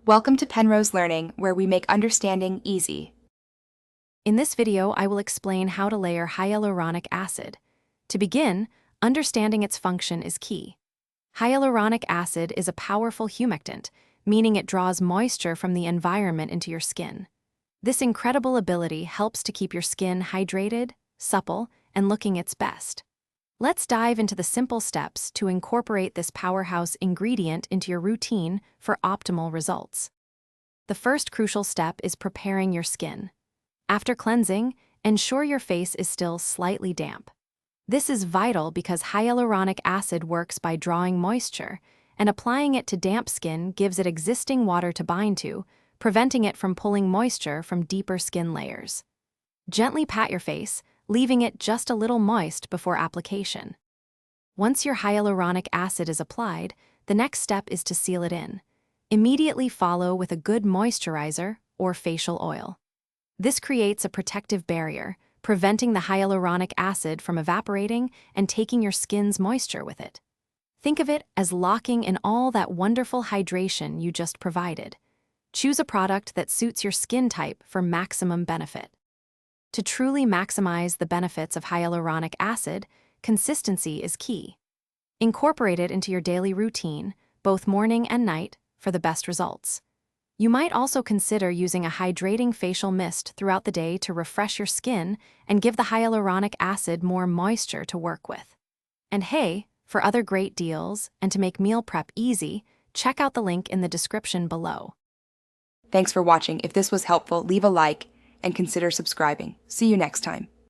Welcome to Penrose Learning, where we make understanding easy. In this video, I will explain how to layer hyaluronic acid. To begin, understanding its function is key. Hyaluronic acid is a powerful humectant, meaning it draws moisture from the environment into your skin. This incredible ability helps to keep your skin hydrated, supple, and looking its best. Let's dive into the simple steps to incorporate this powerhouse ingredient into your routine for optimal results. The first crucial step is preparing your skin. After cleansing, ensure your face is still slightly damp. This is vital because hyaluronic acid works by drawing moisture, and applying it to damp skin gives it existing water to bind to, preventing it from pulling moisture from deeper skin layers. Gently pat your face, leaving it just a little moist before application. Once your hyaluronic acid is applied, the next step is to seal it in. Immediately follow with a good moisturizer or facial oil. This creates a protective barrier, preventing the hyaluronic acid from evaporating and taking your skin's moisture with it. Think of it as locking in all that wonderful hydration you just provided. Choose a product that suits your skin type for maximum benefit. To truly maximize the benefits of hyaluronic acid, consistency is key. Incorporate it into your daily routine, both morning and night, for the best results. You might also consider using a hydrating facial mist throughout the day to refresh your skin and give the hyaluronic acid more moisture to work with. And hey, for other great deals and to make meal prep easy, check out the link in the description below. Thanks for watching. If this was helpful, leave a like and consider subscribing. See you next time.